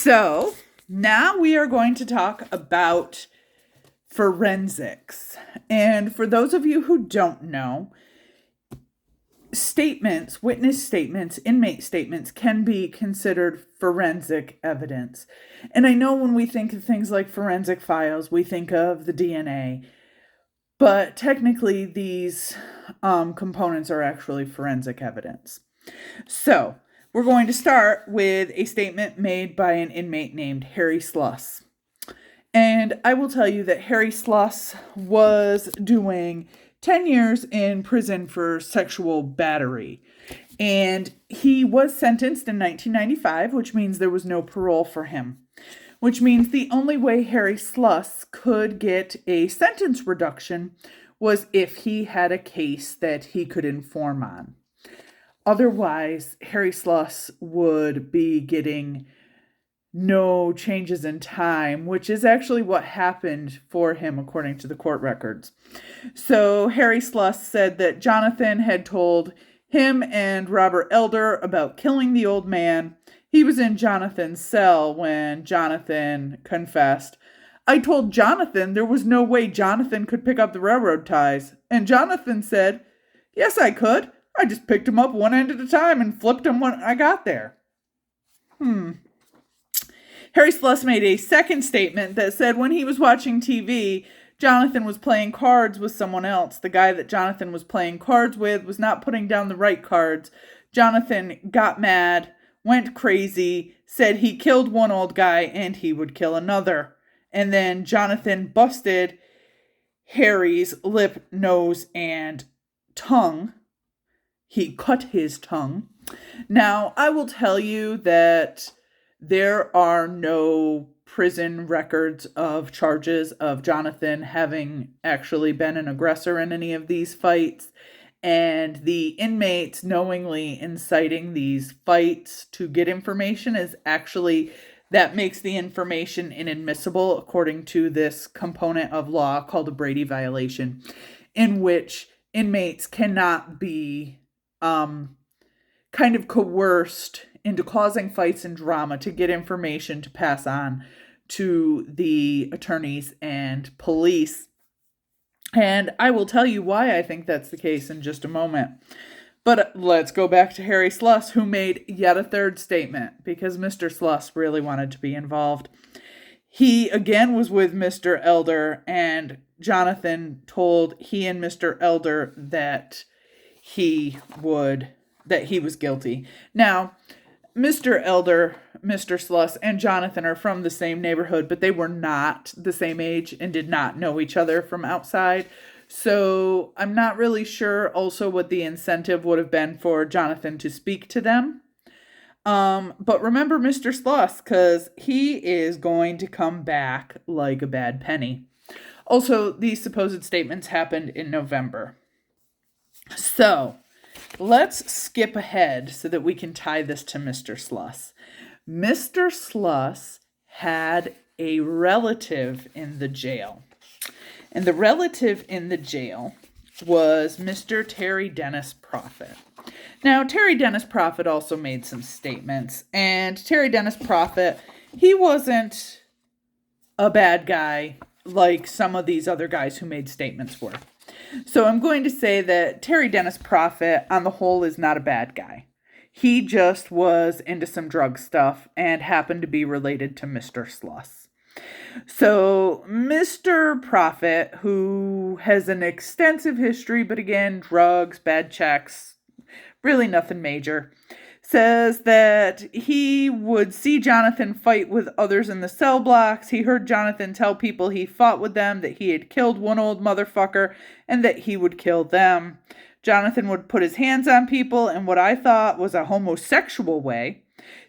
So now we are going to talk about forensics. And for those of you who don't know, statements, witness statements, inmate statements can be considered forensic evidence. And I know when we think of things like forensic files, we think of the DNA. But technically, these components are actually forensic evidence. So we're going to start with a statement made by an inmate named Harry Sluss. And I will tell you that Harry Sluss was doing 10 years in prison for sexual battery. And he was sentenced in 1995, which means there was no parole for him. Which means the only way Harry Sluss could get a sentence reduction was if he had a case that he could inform on. Otherwise, Harry Sluss would be getting no changes in time, which is actually what happened for him according to the court records. So Harry Sluss said that Jonathan had told him and Robert Elder about killing the old man. He was in Jonathan's cell when Jonathan confessed. I told Jonathan there was no way Jonathan could pick up the railroad ties. And Jonathan said, yes, I could. I just picked him up one end at a time and flipped him when I got there. Harry Sluss made a second statement that said when he was watching TV, Jonathan was playing cards with someone else. The guy that Jonathan was playing cards with was not putting down the right cards. Jonathan got mad, went crazy, said he killed one old guy and he would kill another. And then Jonathan busted Harry's lip, nose, and tongue. He cut his tongue. Now, I will tell you that there are no prison records of charges of Jonathan having actually been an aggressor in any of these fights. And the inmates knowingly inciting these fights to get information is actually, that makes the information inadmissible according to this component of law called a Brady violation, in which inmates cannot be kind of coerced into causing fights and drama to get information to pass on to the attorneys and police. And I will tell you why I think that's the case in just a moment. But let's go back to Harry Sluss, who made yet a third statement, because Mr. Sluss really wanted to be involved. He again was with Mr. Elder, and Jonathan told he and Mr. Elder that he was guilty. Now, Mr. Elder, Mr. Sluss, and Jonathan are from the same neighborhood, but they were not the same age and did not know each other from outside. So I'm not really sure also what the incentive would have been for Jonathan to speak to them. But remember Mr. Sluss, because he is going to come back like a bad penny. Also, these supposed statements happened in November. So let's skip ahead so that we can tie this to Mr. Sluss. Mr. Sluss had a relative in the jail. And the relative in the jail was Mr. Terry Dennis Prophet. Now, Terry Dennis Prophet also made some statements. And Terry Dennis Prophet, he wasn't a bad guy like some of these other guys who made statements were. So I'm going to say that Terry Dennis Prophet, on the whole, is not a bad guy. He just was into some drug stuff and happened to be related to Mr. Sluss. So Mr. Prophet, who has an extensive history, but again, drugs, bad checks, really nothing major, says that he would see Jonathan fight with others in the cell blocks. He heard Jonathan tell people he fought with them, that he had killed one old motherfucker, and that he would kill them. Jonathan would put his hands on people in what I thought was a homosexual way.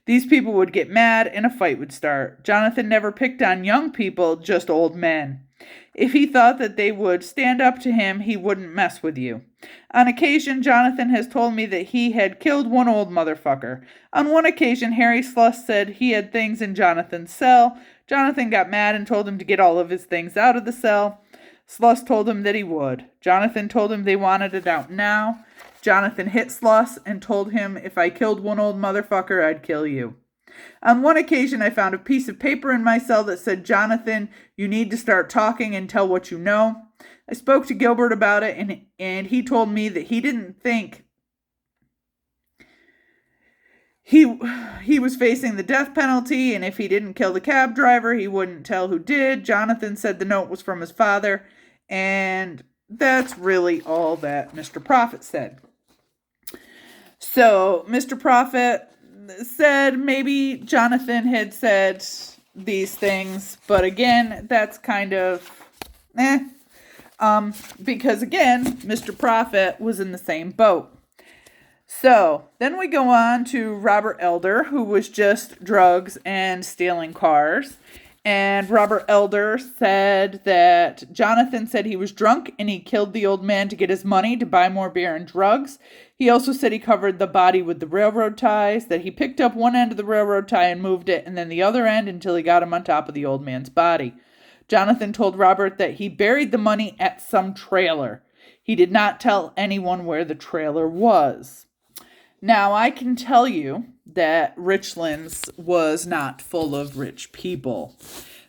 These people would get mad and a fight would start. Jonathan never picked on young people, just old men. If he thought that they would stand up to him, he wouldn't mess with you. On occasion, Jonathan has told me that he had killed one old motherfucker. On one occasion, Harry Sluss said he had things in Jonathan's cell. Jonathan got mad and told him to get all of his things out of the cell. Sluss told him that he would. Jonathan told him they wanted it out now. Jonathan hit Sluss and told him if I killed one old motherfucker, I'd kill you. On one occasion, I found a piece of paper in my cell that said, Jonathan, you need to start talking and tell what you know. I spoke to Gilbert about it, and he told me that he didn't think he was facing the death penalty, and if he didn't kill the cab driver, he wouldn't tell who did. Jonathan said the note was from his father, and that's really all that Mr. Prophet said. So Mr. Prophet said maybe Jonathan had said these things, but again, that's kind of because again, Mr. Prophet was in the same boat. So then we go on to Robert Elder, who was just drugs and stealing cars. And Robert Elder said that Jonathan said he was drunk and he killed the old man to get his money to buy more beer and drugs. He also said he covered the body with the railroad ties, that he picked up one end of the railroad tie and moved it, and then the other end until he got him on top of the old man's body. Jonathan told Robert that he buried the money at some trailer. He did not tell anyone where the trailer was. Now, I can tell you that Richlands was not full of rich people.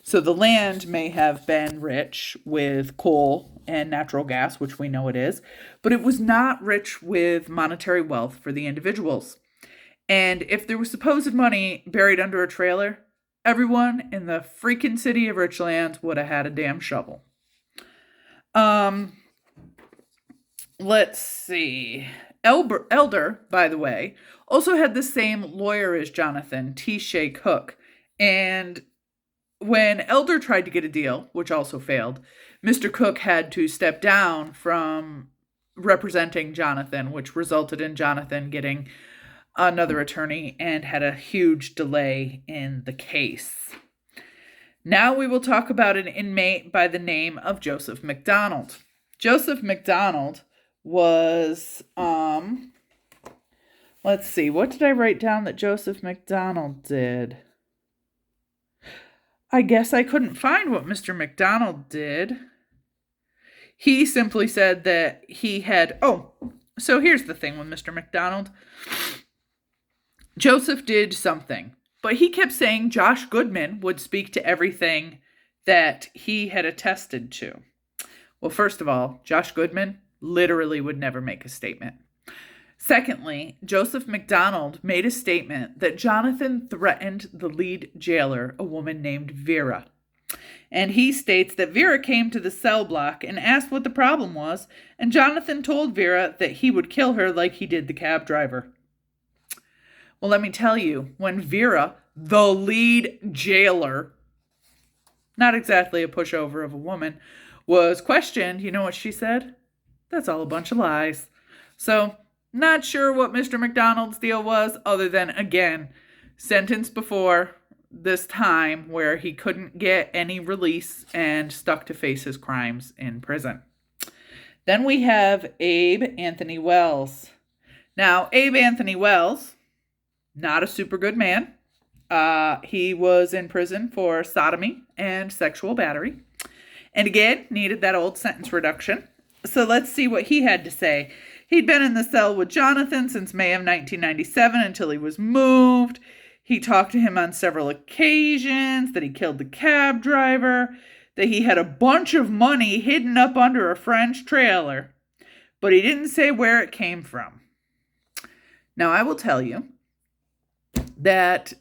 So the land may have been rich with coal and natural gas, which we know it is, but it was not rich with monetary wealth for the individuals. And if there was supposed money buried under a trailer, everyone in the freaking city of Richlands would have had a damn shovel. Let's see. Elder, by the way, also had the same lawyer as Jonathan, T. Shea Cook. And when Elder tried to get a deal, which also failed, Mr. Cook had to step down from representing Jonathan, which resulted in Jonathan getting another attorney and had a huge delay in the case. Now we will talk about an inmate by the name of Joseph McDonald. Joseph McDonald was, let's see, what did I write down that Joseph McDonald did? I guess I couldn't find what Mr. McDonald did. He simply said that he had, so here's the thing with Mr. McDonald. Joseph did something, but he kept saying Josh Goodman would speak to everything that he had attested to. Well, first of all, Josh Goodman literally would never make a statement. Secondly, Joseph McDonald made a statement that Jonathan threatened the lead jailer, a woman named Vera. And he states that Vera came to the cell block and asked what the problem was, and Jonathan told Vera that he would kill her like he did the cab driver. Well, let me tell you, when Vera, the lead jailer, not exactly a pushover of a woman, was questioned, you know what she said? That's all a bunch of lies. So, not sure what Mr. McDonald's deal was, other than, again, sentenced before this time where he couldn't get any release and stuck to face his crimes in prison. Then we have Abe Anthony Wells. Now, Abe Anthony Wells, not a super good man. He was in prison for sodomy and sexual battery. And again, needed that old sentence reduction. So let's see what he had to say. He'd been in the cell with Jonathan since May of 1997 until he was moved. He talked to him on several occasions, that he killed the cab driver, that he had a bunch of money hidden up under a French trailer, but he didn't say where it came from. Now, I will tell you that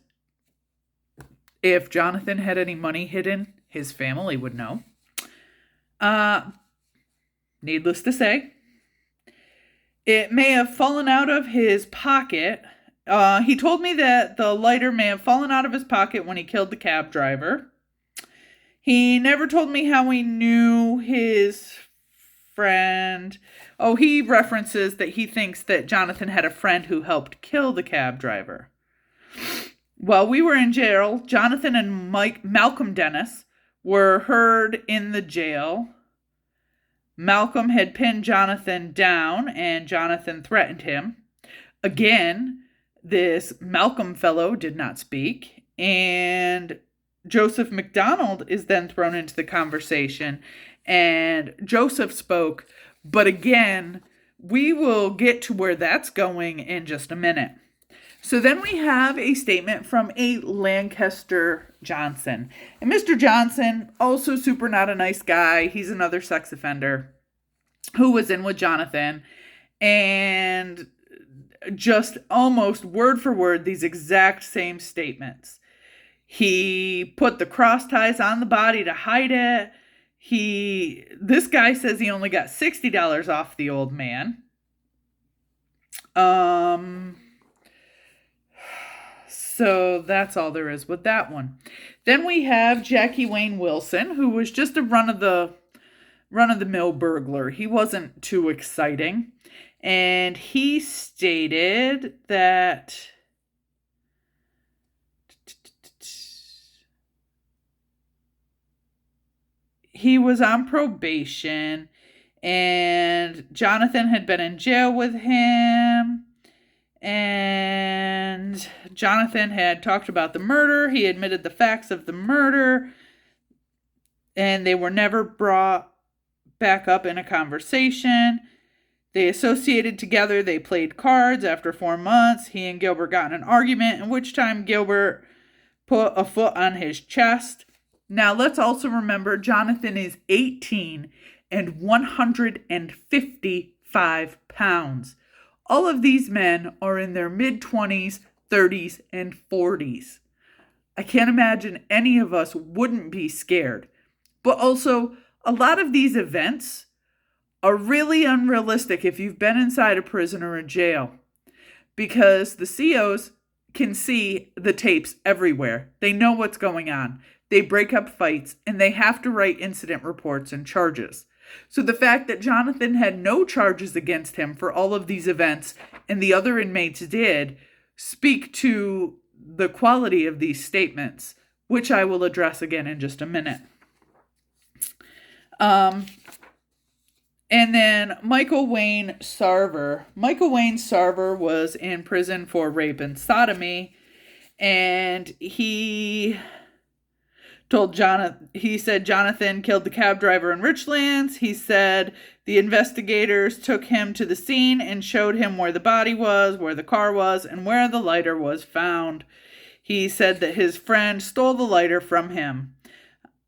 if Jonathan had any money hidden, his family would know. Needless to say, it may have fallen out of his pocket. He told me that the lighter may have fallen out of his pocket when he killed the cab driver. He never told me how he knew his friend. Oh, he references that he thinks that Jonathan had a friend who helped kill the cab driver. While we were in jail, Jonathan and Malcolm Dennis were heard in the jail. Malcolm had pinned Jonathan down, and Jonathan threatened him. Again, this Malcolm fellow did not speak, and Joseph McDonald is then thrown into the conversation, and Joseph spoke, but again, we will get to where that's going in just a minute. So then we have a statement from a Lancaster Johnson. And Mr. Johnson, also super not a nice guy. He's another sex offender who was in with Jonathan. And just almost word for word, these exact same statements. He put the cross ties on the body to hide it. This guy says he only got $60 off the old man. So that's all there is with that one. Then we have Jackie Wayne Wilson, who was just a run-of-the-mill burglar. He wasn't too exciting. And he stated that he was on probation and Jonathan had been in jail with him. And Jonathan had talked about the murder. He admitted the facts of the murder. And they were never brought back up in a conversation. They associated together. They played cards. After 4 months, he and Gilbert got in an argument, in which time Gilbert put a foot on his chest. Now, let's also remember Jonathan is 18 and 155 pounds. All of these men are in their mid-20s, 30s, and 40s. I can't imagine any of us wouldn't be scared. But also, a lot of these events are really unrealistic if you've been inside a prison or a jail, because the COs can see the tapes everywhere. They know what's going on. They break up fights, and they have to write incident reports and charges. So the fact that Jonathan had no charges against him for all of these events and the other inmates did speak to the quality of these statements, which I will address again in just a minute. And then Michael Wayne Sarver. Michael Wayne Sarver was in prison for rape and sodomy, and he said Jonathan killed the cab driver in Richlands. He said the investigators took him to the scene and showed him where the body was, where the car was, and where the lighter was found. He said that his friend stole the lighter from him.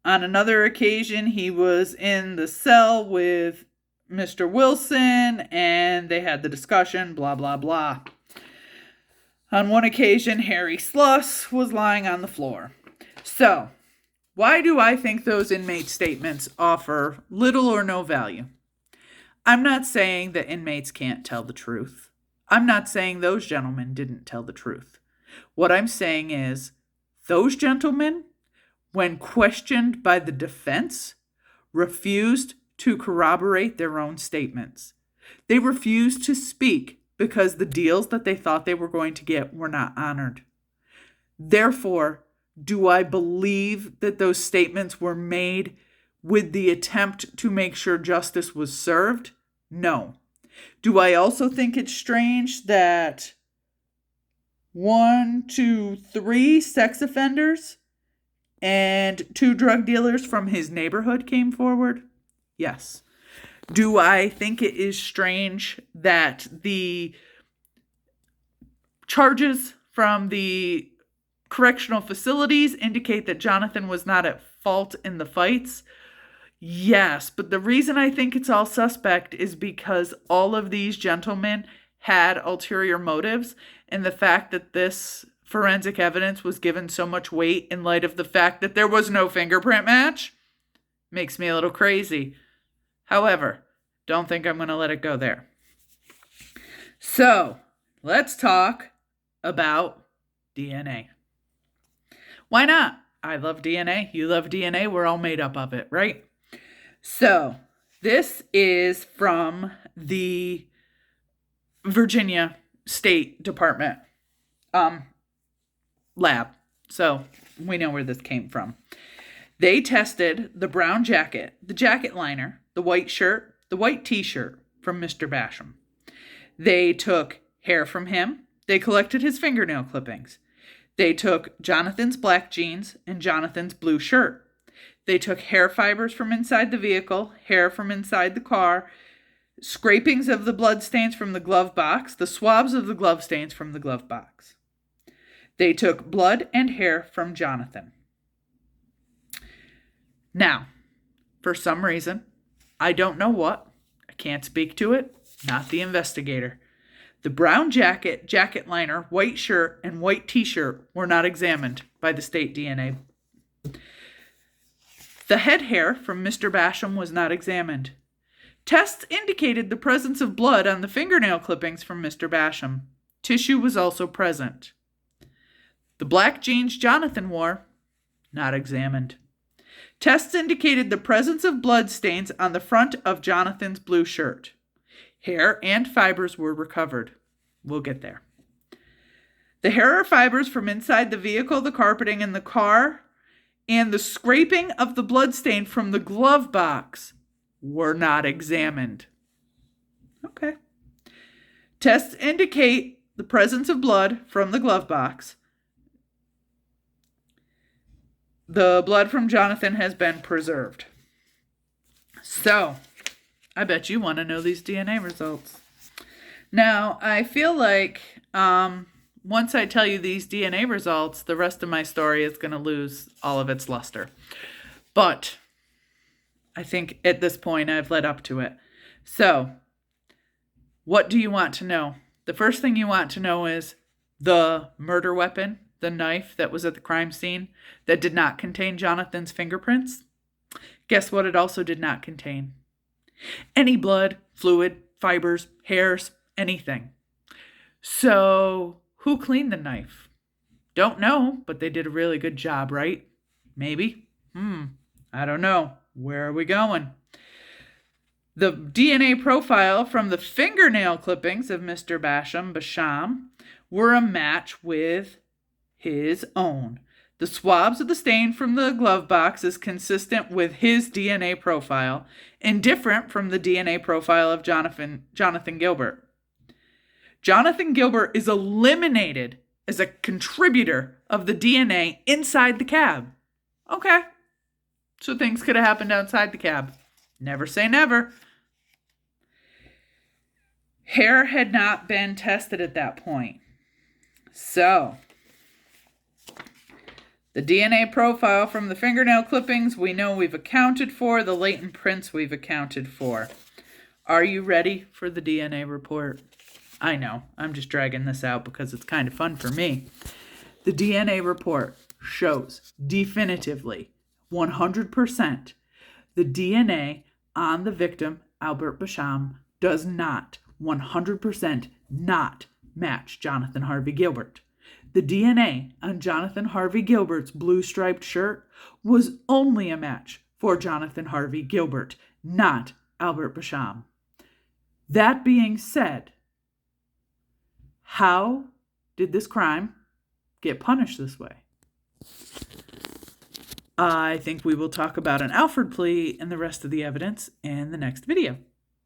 On another occasion, he was in the cell with Mr. Wilson, and they had the discussion, blah, blah, blah. On one occasion, Harry Sluss was lying on the floor. So, why do I think those inmate statements offer little or no value? I'm not saying that inmates can't tell the truth. I'm not saying those gentlemen didn't tell the truth. What I'm saying is, those gentlemen, when questioned by the defense, refused to corroborate their own statements. They refused to speak because the deals that they thought they were going to get were not honored. Therefore, do I believe that those statements were made with the attempt to make sure justice was served? No. Do I also think it's strange that 1, 2, 3 sex offenders and 2 drug dealers from his neighborhood came forward? Yes. Do I think it is strange that the charges from the correctional facilities indicate that Jonathan was not at fault in the fights? Yes, but the reason I think it's all suspect is because all of these gentlemen had ulterior motives, and the fact that this forensic evidence was given so much weight in light of the fact that there was no fingerprint match makes me a little crazy. However, don't think I'm going to let it go there. So, let's talk about DNA. Why not? I love DNA. You love DNA. We're all made up of it, right? So, this is from the Virginia State Department lab. So, we know where this came from. They tested the brown jacket, the jacket liner, the white shirt, the white t-shirt from Mr. Basham. They took hair from him. They collected his fingernail clippings. They took Jonathan's black jeans and Jonathan's blue shirt. They took hair fibers from inside the vehicle, hair from inside the car, scrapings of the blood stains from the glove box, the swabs of the glove stains from the glove box. They took blood and hair from Jonathan. Now, for some reason, I don't know what, I can't speak to it, not the investigator. The brown jacket, jacket liner, white shirt, and white t-shirt were not examined by the state DNA. The head hair from Mr. Basham was not examined. Tests indicated the presence of blood on the fingernail clippings from Mr. Basham. Tissue was also present. The black jeans Jonathan wore, not examined. Tests indicated the presence of blood stains on the front of Jonathan's blue shirt. Hair and fibers were recovered. We'll get there. The hair or fibers from inside the vehicle, the carpeting in the car, and the scraping of the blood stain from the glove box were not examined. Okay. Tests indicate the presence of blood from the glove box. The blood from Jonathan has been preserved. So, I bet you want to know these DNA results. Now, I feel like once I tell you these DNA results, the rest of my story is going to lose all of its luster. But I think at this point I've led up to it. So, what do you want to know? The first thing you want to know is the murder weapon, the knife that was at the crime scene that did not contain Jonathan's fingerprints. Guess what it also did not contain? Any blood, fluid, fibers, hairs, anything. So, who cleaned the knife? Don't know, but they did a really good job, right? Maybe? I don't know. Where are we going? The DNA profile from the fingernail clippings of Mr. Basham were a match with his own. The swabs of the stain from the glove box is consistent with his DNA profile and different from the DNA profile of Jonathan Gilbert. Jonathan Gilbert is eliminated as a contributor of the DNA inside the cab. Okay. So things could have happened outside the cab. Never say never. Hair had not been tested at that point. So, the DNA profile from the fingernail clippings we know we've accounted for. The latent prints we've accounted for. Are you ready for the DNA report? I know, I'm just dragging this out because it's kind of fun for me. The DNA report shows definitively 100% the DNA on the victim, Albert Basham, does not 100% not match Jonathan Harvey Gilbert. The DNA on Jonathan Harvey Gilbert's blue striped shirt was only a match for Jonathan Harvey Gilbert, not Albert Basham. That being said, how did this crime get punished this way? I think we will talk about an Alford plea and the rest of the evidence in the next video.